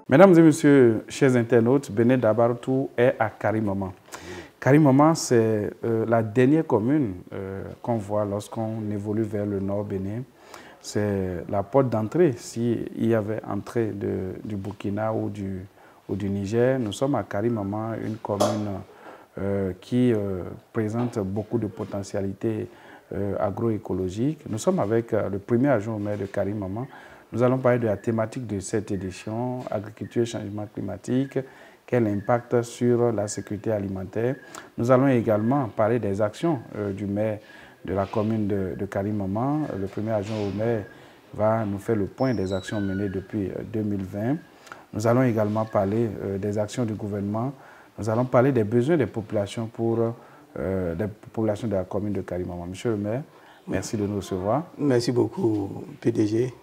Mesdames et messieurs, chers internautes, Bénin Dabartou est à Karimama. Karimama, c'est la dernière commune qu'on voit lorsqu'on évolue vers le nord Bénin. C'est la porte d'entrée. S'il y avait entrée du Burkina ou du Niger, nous sommes à Karimama, une commune qui présente beaucoup de potentialités agroécologiques. Nous sommes avec le premier adjoint au maire de Karimama. Nous allons parler de la thématique de cette édition, agriculture et changement climatique, quel impact sur la sécurité alimentaire. Nous allons également parler des actions du maire de la commune de Karimama. Le premier adjoint au maire va nous faire le point des actions menées depuis 2020. Nous allons également parler des actions du gouvernement. Nous allons parler des besoins des populations de la commune de Karimama. Monsieur le maire, merci de nous recevoir. Merci beaucoup, PDG.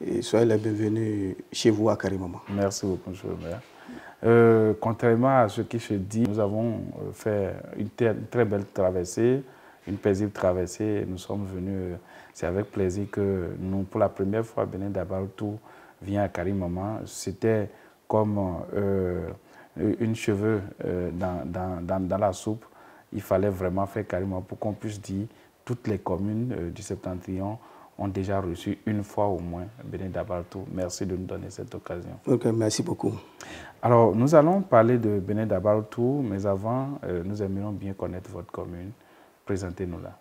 Et soyez les bienvenus chez vous à Karimama. Merci beaucoup, monsieur le maire. Contrairement à ce qui se dit, nous avons fait une très belle traversée, une paisible traversée. Nous sommes venus, c'est avec plaisir que nous, pour la première fois, Bénin Dabartou vient à Karimama. C'était comme une cheveux dans la soupe. Il fallait vraiment faire Karimama pour qu'on puisse dire toutes les communes du Septentrion ont déjà reçu une fois au moins Bénin Dabartou. Merci de nous donner cette occasion. Ok, merci beaucoup. Alors, nous allons parler de Bénin Dabartou, mais avant, nous aimerions bien connaître votre commune. Présentez-nous-la.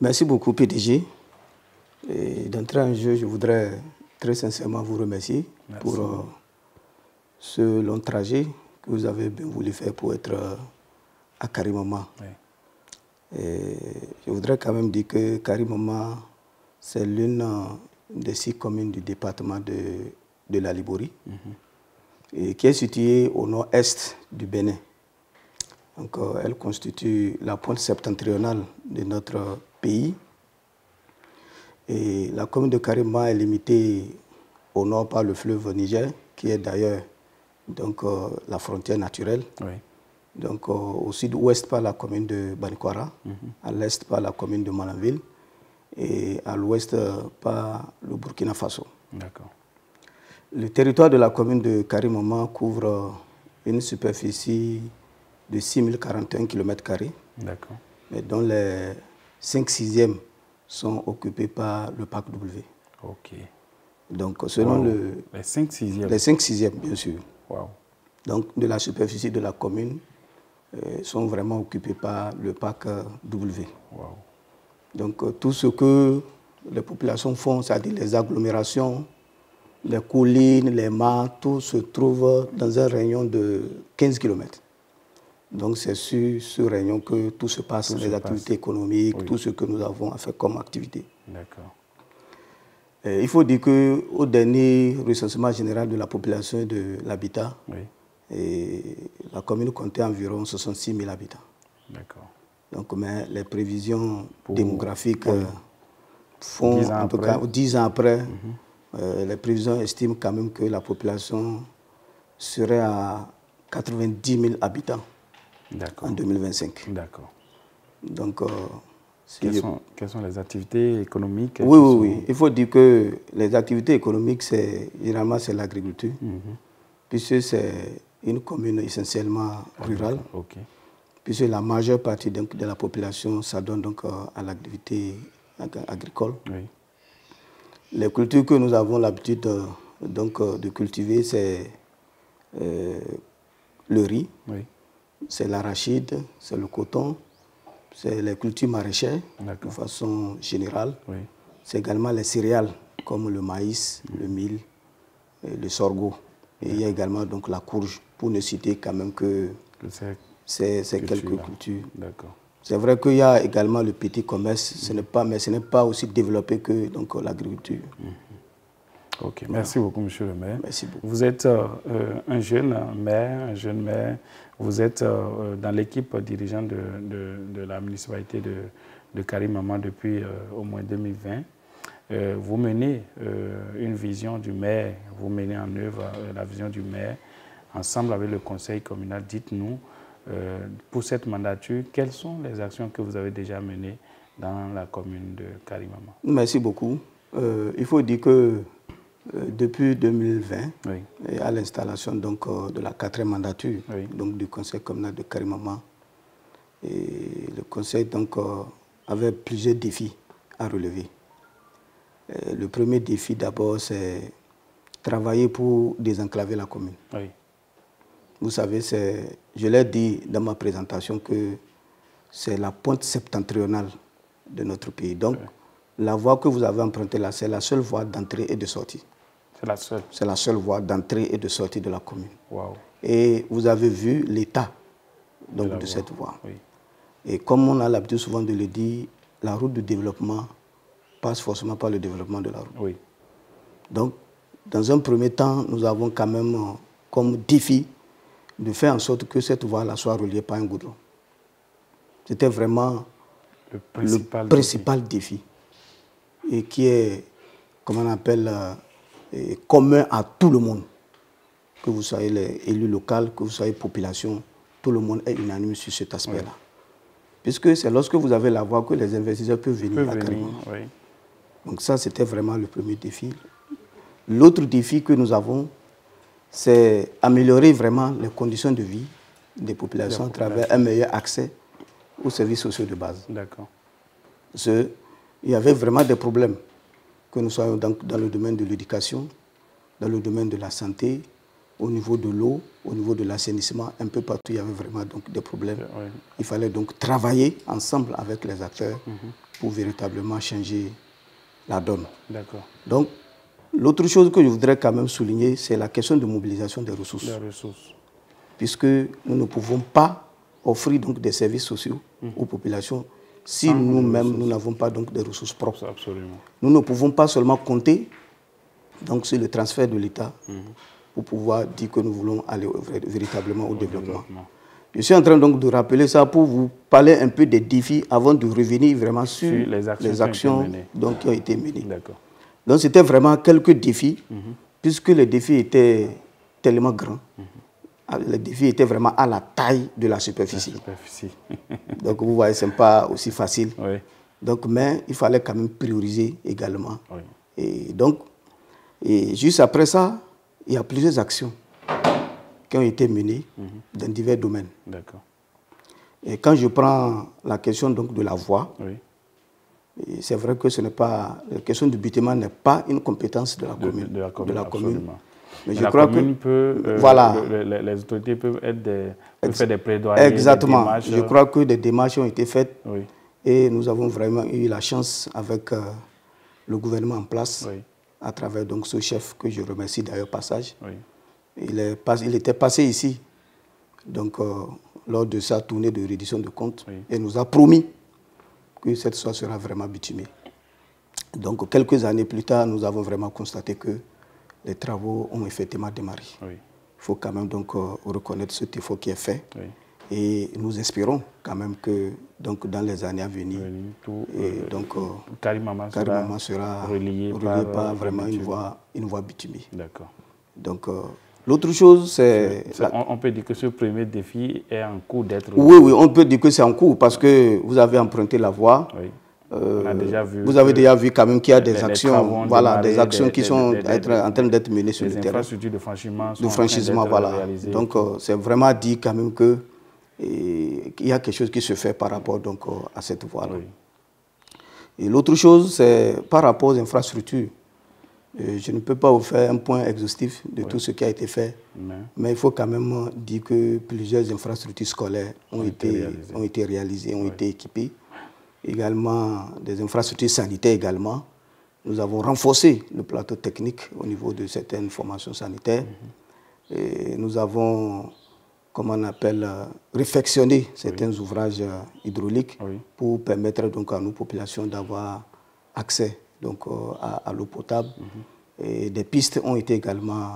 Merci beaucoup, PDG. D'entrée en jeu, je voudrais très sincèrement vous remercier pour ce long trajet que vous avez bien voulu faire pour être à Karimama. Oui. Je voudrais quand même dire que Karimama, c'est l'une des 6 communes du département de la Liborie, et qui est située au nord-est du Bénin. Donc, elle constitue la pointe septentrionale de notre pays. Et la commune de Karimama est limitée au nord par le fleuve Niger, qui est d'ailleurs la frontière naturelle. Oui. Donc, au sud-ouest par la commune de Banikwara, à l'est par la commune de Malanville, et à l'ouest par le Burkina Faso. D'accord. Le territoire de la commune de Karimama couvre une superficie de 6041 km², dont les 5/6 sont occupés par le parc W. Ok. Donc, selon les 5/6 Les 5/6, bien sûr. Wow. Donc, de la superficie de la commune sont vraiment occupés par le parc W. Wow. Donc, tout ce que les populations font, c'est-à-dire les agglomérations, les collines, les mares, tout se trouve dans un rayon de 15 km. Donc, c'est sur ce rayon que tout se passe, les activités économiques, oui. Tout ce que nous avons à faire comme activité. D'accord. Il faut dire qu'au dernier recensement général de la population et de l'habitat, oui. La commune comptait environ 66 000 habitants. D'accord. Donc, mais les prévisions démographiques font, en tout cas, 10 ans après, les prévisions estiment quand même que la population serait à 90 000 habitants en 2025. D'accord. Donc, quelles sont les activités économiques? Oui. Il faut dire que les activités économiques, généralement, c'est l'agriculture, puisque c'est une commune essentiellement rurale. Okay. Puisque la majeure partie de la population s'adonne donc à l'activité agricole. Oui. Les cultures que nous avons l'habitude de cultiver, c'est le riz, oui. C'est l'arachide, c'est le coton, c'est les cultures maraîchères de façon générale. Oui. C'est également les céréales comme le maïs, le mil, le sorgho. Et il y a également donc la courge, pour ne citer quand même que c'est quelques cultures. C'est vrai qu'il y a également le petit commerce, mais ce n'est pas aussi développé que l'agriculture. Ok, merci beaucoup, monsieur le maire. Merci beaucoup. Vous êtes un jeune maire, vous êtes dans l'équipe dirigeante de la municipalité de Karimama depuis au moins 2020. Vous menez une vision du maire, vous menez en œuvre la vision du maire ensemble avec le conseil communal. Dites-nous, pour cette mandature, quelles sont les actions que vous avez déjà menées dans la commune de Karimama? Merci beaucoup. Il faut dire que Depuis 2020, oui. et à l'installation donc de la 4e mandature Oui. donc, du conseil communal de Karimama, et le conseil donc, avait plusieurs défis à relever. Le premier défi d'abord, c'est travailler pour désenclaver la commune. Oui. Vous savez, je l'ai dit dans ma présentation que c'est la pointe septentrionale de notre pays. Donc, oui. La voie que vous avez empruntée là, c'est la seule voie d'entrée et de sortie. C'est la seule? C'est la seule voie d'entrée et de sortie de la commune. Wow. Et vous avez vu l'état de cette voie. Oui. Et comme on a l'habitude souvent de le dire, la route du développement passe forcément par le développement de la route. Oui. Donc, dans un premier temps, nous avons quand même comme défi de faire en sorte que cette voie-là soit reliée par un goudron. C'était vraiment le principal défi. Et qui est, comment on appelle, commun à tout le monde. Que vous soyez les élus locaux, que vous soyez population, tout le monde est unanime sur cet aspect-là. Oui. Puisque c'est lorsque vous avez la voie que les investisseurs peuvent venir à Karimama. Oui. Donc ça, c'était vraiment le premier défi. L'autre défi que nous avons, c'est améliorer vraiment les conditions de vie des populations à travers un meilleur accès aux services sociaux de base. D'accord. Il y avait vraiment des problèmes, que nous soyons dans le domaine de l'éducation, dans le domaine de la santé, au niveau de l'eau, au niveau de l'assainissement, un peu partout, il y avait vraiment donc des problèmes. Oui. Il fallait donc travailler ensemble avec les acteurs pour véritablement changer la donne. D'accord. Donc, l'autre chose que je voudrais quand même souligner, c'est la question de mobilisation des ressources. Des ressources. Puisque nous ne pouvons pas offrir donc des services sociaux aux populations si nous-mêmes, nous n'avons pas donc des ressources propres. Absolument. Nous ne pouvons pas seulement compter donc, sur le transfert de l'État pour pouvoir dire que nous voulons aller véritablement au développement. Je suis en train donc de rappeler ça pour vous parler un peu des défis avant de revenir vraiment sur les actions donc, qui ont été menées. Donc c'était vraiment quelques défis, puisque les défis étaient tellement grands. Les défis étaient vraiment à la taille de la superficie. Donc vous voyez, ce n'est pas aussi facile. Oui. Donc, mais il fallait quand même prioriser également. Oui. Et donc, juste après ça, il y a plusieurs actions qui ont été menées dans divers domaines. D'accord. Et quand je prends la question donc, de la voie, c'est vrai que ce n'est pas, la question du bâtiment n'est pas une compétence de la commune. De la commune. Mais je crois que voilà. Les autorités peuvent faire des plaidoyers. Exactement. Des démarches. Je crois que des démarches ont été faites. Oui. Et nous avons vraiment eu la chance avec le gouvernement en place, à travers donc, ce chef que je remercie d'ailleurs passage. Oui. Il était passé ici, donc, lors de sa tournée de reddition de comptes, et nous a promis que cette soie sera vraiment bitumée. Donc, quelques années plus tard, nous avons vraiment constaté que les travaux ont effectivement démarré. Oui. Il faut quand même donc reconnaître ce effort qui est fait. Oui. Et nous espérons quand même que donc, dans les années à venir, Karimama sera relié par vraiment une voie bitumée. D'accord. Donc, l'autre chose, c'est... On peut dire que ce premier défi est en cours d'être... Oui, on peut dire que c'est en cours parce que vous avez emprunté la voie. Oui. On a déjà vu vous avez déjà vu quand même qu'il y a des actions, des actions qui sont en train d'être menées sur le terrain. Les infrastructures de franchissement sont en train d'être réalisées. Donc, c'est vraiment dit quand même qu'il y a quelque chose qui se fait par rapport donc, à cette voie-là. Oui. Et l'autre chose, c'est par rapport aux infrastructures. Je ne peux pas vous faire un point exhaustif de tout ce qui a été fait, mais il faut quand même dire que plusieurs infrastructures scolaires ont été réalisées, ont été équipées. Également des infrastructures sanitaires également. Nous avons renforcé le plateau technique au niveau de certaines formations sanitaires. Et nous avons, comment on appelle, réfectionné certains ouvrages hydrauliques pour permettre donc à nos populations d'avoir accès donc, à l'eau potable. Et des pistes ont été également,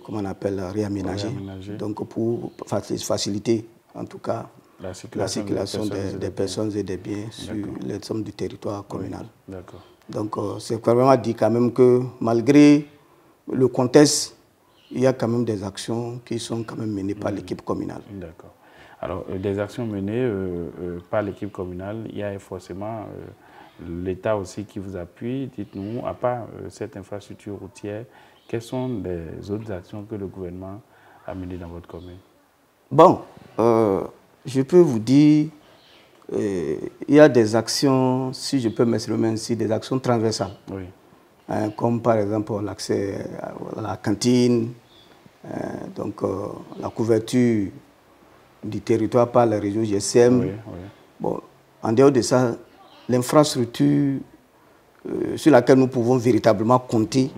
comment on appelle, réaménagées. Donc pour faciliter en tout cas la circulation des personnes et des biens sur l'ensemble du territoire communal. Donc, c'est vraiment dit quand même que malgré le contexte, il y a quand même des actions qui sont quand même menées par l'équipe communale. D'accord. Alors, des actions menées par l'équipe communale, il y a forcément l'État aussi qui vous appuie. Dites-nous, à part cette infrastructure routière, quelles sont les autres actions que le gouvernement a menées dans votre commune? Bon, je peux vous dire, il y a des actions, si je peux m'exprimer ainsi, des actions transversales. Oui. Comme par exemple l'accès à la cantine, donc la couverture du territoire par les réseaux GSM. Oui, oui. Bon, en dehors de ça, l'infrastructure sur laquelle nous pouvons véritablement compter,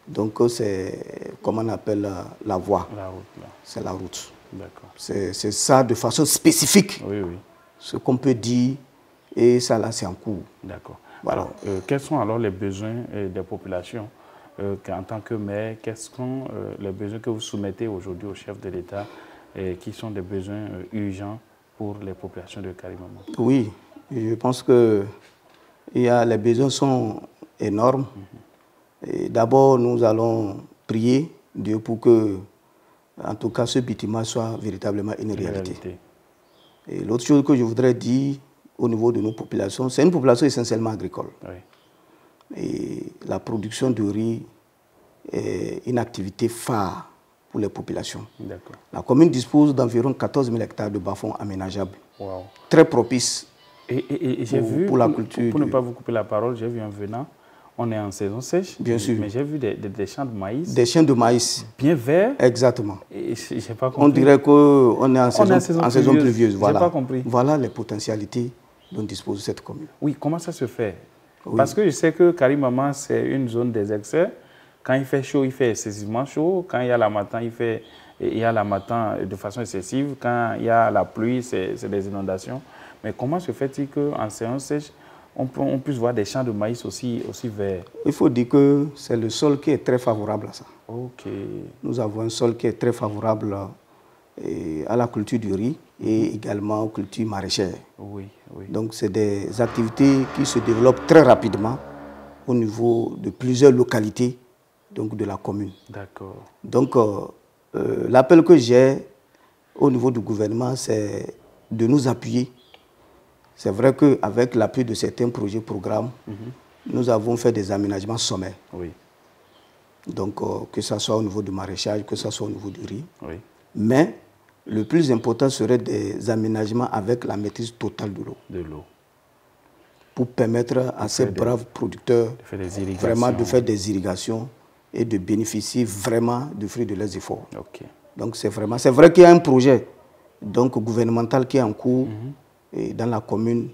donc c'est, comment on appelle, la voie. La route, là. C'est la route. D'accord. C'est ça de façon spécifique, oui, oui. ce qu'on peut dire, et ça là c'est en cours. D'accord. Voilà. Alors, quels sont alors les besoins des populations en tant que maire? Quels sont les besoins que vous soumettez aujourd'hui au chef de l'État et qui sont des besoins urgents pour les populations de Karimama? Oui, je pense que les besoins sont énormes. D'abord, nous allons prier Dieu pour que, en tout cas, ce bâtiment soit véritablement une réalité. Et l'autre chose que je voudrais dire au niveau de nos populations, c'est une population essentiellement agricole. Oui. Et la production de riz est une activité phare pour les populations. La commune dispose d'environ 14 000 hectares de bas-fonds aménageables, très propices j'ai vu, pour la culture. Pour ne pas vous couper la parole, j'ai vu en venant, on est en saison sèche, bien sûr, mais j'ai vu des champs de maïs. Des champs de maïs. Bien verts. Exactement. Et j'ai pas compris. On dirait qu'on est en saison pluvieuse. Voilà. J'ai pas compris. Voilà les potentialités dont dispose cette commune. Oui, comment ça se fait? Oui. Parce que je sais que Karimama, c'est une zone des excès. Quand il fait chaud, il fait excessivement chaud. Quand il y a la matin, il y a la matin de façon excessive. Quand il y a la pluie, c'est des inondations. Mais comment se fait-il qu'en saison sèche, on puisse voir des champs de maïs aussi verts? Il faut dire que c'est le sol qui est très favorable à ça. Ok. Nous avons un sol qui est très favorable à la culture du riz et également aux cultures maraîchères. Oui, oui. Donc, c'est des activités qui se développent très rapidement au niveau de plusieurs localités donc de la commune. D'accord. Donc, l'appel que j'ai au niveau du gouvernement, c'est de nous appuyer. C'est vrai qu'avec l'appui de certains projets, programmes, nous avons fait des aménagements sommaires. Oui. Donc, que ce soit au niveau du maraîchage, que ce soit au niveau du riz. Oui. Mais le plus important serait des aménagements avec la maîtrise totale de l'eau. De l'eau. Pour permettre à ces braves producteurs vraiment de faire des irrigations et de bénéficier vraiment du fruit de leurs efforts. Okay. Donc, c'est vrai qu'il y a un projet donc, gouvernemental qui est en cours et dans la commune.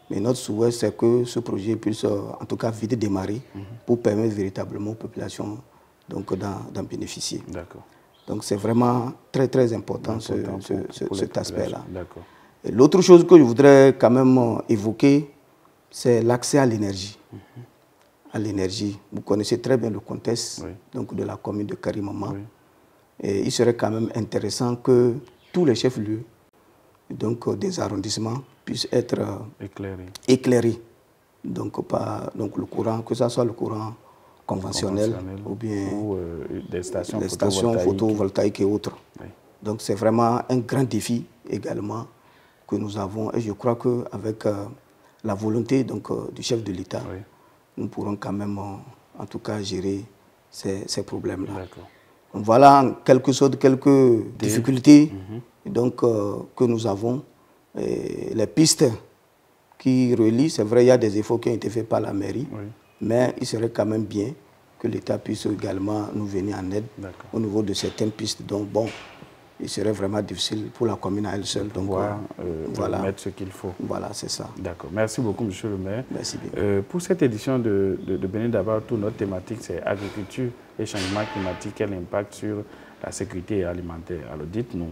Mais notre souhait, c'est que ce projet puisse, en tout cas, vite démarrer pour permettre véritablement aux populations d'en bénéficier. D'accord. Donc, c'est vraiment très, très important cet aspect-là. D'accord. L'autre chose que je voudrais quand même évoquer, c'est l'accès à l'énergie. À l'énergie. Vous connaissez très bien le contexte donc, de la commune de Karimama. Oui. Et il serait quand même intéressant que tous les chefs-lieux donc, des arrondissements puissent être éclairés. Donc, par le courant, que ce soit le courant conventionnel ou bien des stations photovoltaïques et autres. Oui. Donc, c'est vraiment un grand défi également que nous avons. Et je crois qu'avec la volonté donc, du chef de l'État, nous pourrons quand même, en tout cas, gérer ces problèmes-là. Voilà en quelque sorte quelques difficultés donc, que nous avons. Et les pistes qui relient, c'est vrai, il y a des efforts qui ont été faits par la mairie, mais il serait quand même bien que l'État puisse également nous venir en aide au niveau de certaines pistes. Donc, bon, il serait vraiment difficile pour la commune à elle seule. Donc, voilà, mettre ce qu'il faut. Voilà, c'est ça. D'accord. Merci beaucoup, monsieur le maire. Merci bien. Pour cette édition de Bénin d'abord, toute notre thématique, c'est agriculture et changement climatique, quel impact sur la sécurité alimentaire. Alors, dites-nous,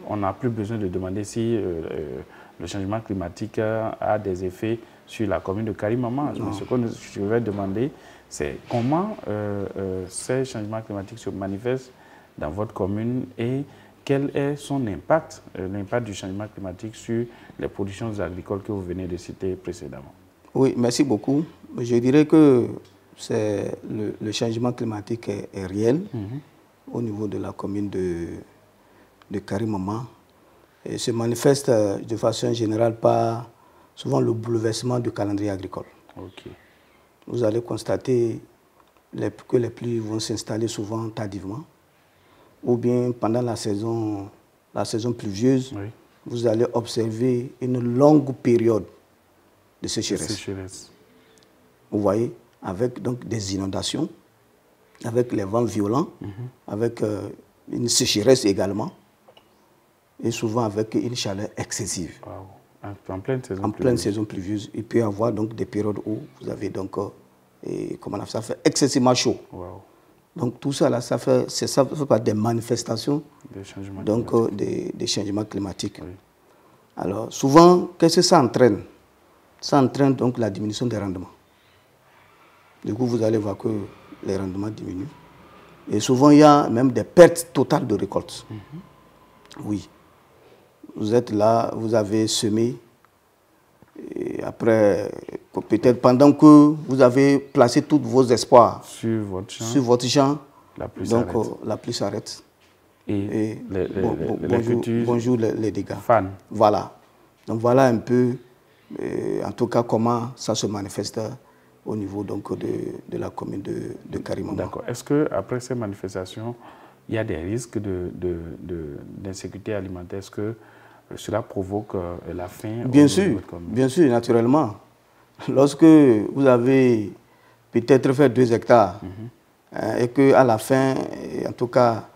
on n'a plus besoin de demander si le changement climatique a des effets sur la commune de Karimama. Ce que je vais demander, c'est comment ces changements climatiques se manifestent dans votre commune et quel est son impact, l'impact du changement climatique sur les productions agricoles que vous venez de citer précédemment. Oui, merci beaucoup. Je dirais que le changement climatique est réel au niveau de la commune de Karimama. Et se manifeste de façon générale par souvent le bouleversement du calendrier agricole. Okay. Vous allez constater que les pluies vont s'installer souvent tardivement, ou bien pendant la saison pluvieuse, oui. Vous allez observer une longue période de sécheresse. Vous voyez, avec donc des inondations, avec les vents violents, avec une sécheresse également, et souvent avec une chaleur excessive. Wow. En pleine saison pluvieuse. Pleine saison pluvieuse. Il peut y avoir donc des périodes où vous avez donc, ça fait excessivement chaud. Wow. Donc tout ça, là, ça fait pas des manifestations des changements climatiques. Oui. Alors souvent, qu'est-ce que ça entraîne? Ça entraîne donc la diminution des rendements. Du coup, vous allez voir que les rendements diminuent. Et souvent, il y a même des pertes totales de récoltes. Oui. Vous êtes là, vous avez semé, et après, peut-être pendant que vous avez placé tous vos espoirs sur votre champ, la pluie s'arrête. Et bonjour les dégâts. Fan. Voilà. Donc voilà un peu, en tout cas, comment ça se manifeste au niveau donc, de la commune de Karimama. D'accord. Est-ce qu'après ces manifestations, il y a des risques d'insécurité alimentaire? Est-ce que cela provoque la faim? Bien sûr, naturellement. Lorsque vous avez peut-être fait 2 hectares et qu'à la fin, en tout cas,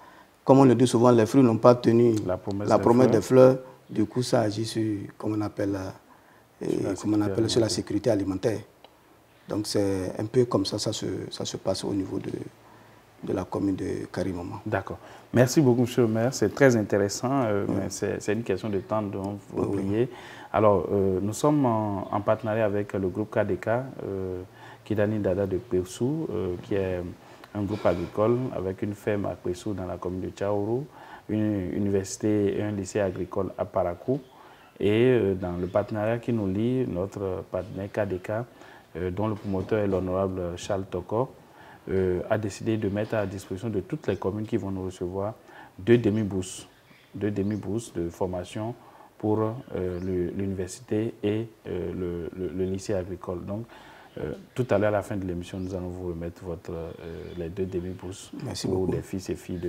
comme on le dit souvent, les fruits n'ont pas tenu la promesse des fleurs, du coup ça agit sur, comme on appelle, sur la sécurité alimentaire. Donc c'est un peu comme ça se passe au niveau de la commune de Karimama. D'accord. Merci beaucoup, monsieur le maire. C'est très intéressant, mais c'est une question de temps dont vous priez. Alors, nous sommes en partenariat avec le groupe KDK, Kidani Dada de Kwesou, qui est un groupe agricole avec une ferme à Kwesou dans la commune de Tchaourou, une université et un lycée agricole à Parakou. Et dans le partenariat qui nous lie, notre partenaire KDK, dont le promoteur est l'honorable Charles Toko, a décidé de mettre à disposition de toutes les communes qui vont nous recevoir 2 demi-bourses de formation pour l'université et le lycée agricole. Donc, tout à l'heure, à la fin de l'émission, nous allons vous remettre les 2 demi-bourses pour des fils et filles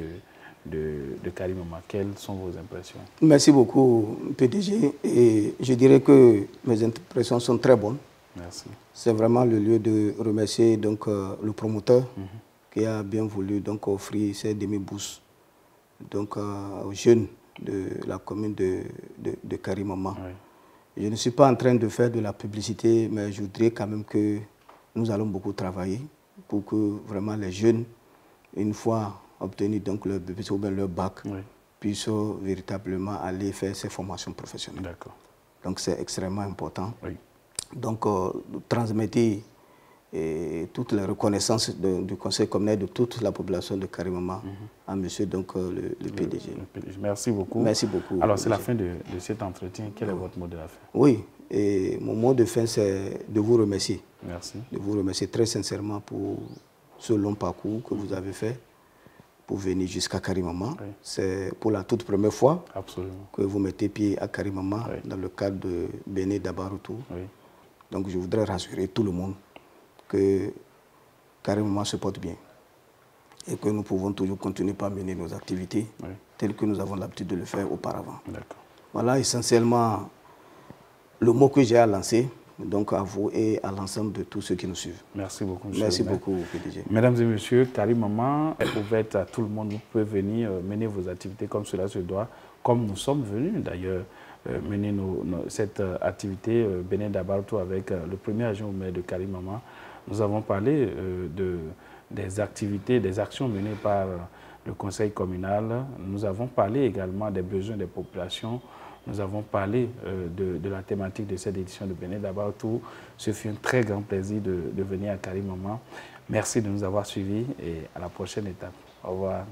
de Karimama. Quelles sont vos impressions? Merci beaucoup, PDG. Et je dirais que mes impressions sont très bonnes. Merci. C'est vraiment le lieu de remercier donc, le promoteur qui a bien voulu donc, offrir ces demi-bourses donc, aux jeunes de la commune de Karimama. Oui. Je ne suis pas en train de faire de la publicité, mais je voudrais quand même que nous allons beaucoup travailler pour que vraiment les jeunes, une fois obtenus donc, leur BPC ou bien leur bac, puissent véritablement aller faire ces formations professionnelles. D'accord. Donc c'est extrêmement important. Oui. Donc, transmettez toutes les reconnaissances du conseil communal de toute la population de Karimama à monsieur donc, le PDG. Merci beaucoup. Merci beaucoup. Alors, c'est la fin de cet entretien. Quel est votre mot de la fin? Oui, et mon mot de fin, c'est de vous remercier. Merci. De vous remercier très sincèrement pour ce long parcours que vous avez fait pour venir jusqu'à Karimama. Oui. C'est pour la toute première fois que vous mettez pied à Karimama dans le cadre de Béné Dabaroutou. Oui. Donc je voudrais rassurer tout le monde que Karimama se porte bien et que nous pouvons toujours continuer à mener nos activités telles que nous avons l'habitude de le faire auparavant. Voilà essentiellement le mot que j'ai à lancer donc à vous et à l'ensemble de tous ceux qui nous suivent. Merci beaucoup. Merci beaucoup, PDG. Mesdames et messieurs, Karimama est ouverte à tout le monde. Vous pouvez venir mener vos activités comme cela se doit, comme nous sommes venus d'ailleurs. Mener cette activité Béné Dabaroutou avec le premier agent au maire de Karimama. Nous avons parlé des activités, des actions menées par le conseil communal. Nous avons parlé également des besoins des populations. Nous avons parlé de la thématique de cette édition de Béné Dabaroutou. Ce fut un très grand plaisir de venir à Karimama. Merci de nous avoir suivis et à la prochaine étape. Au revoir.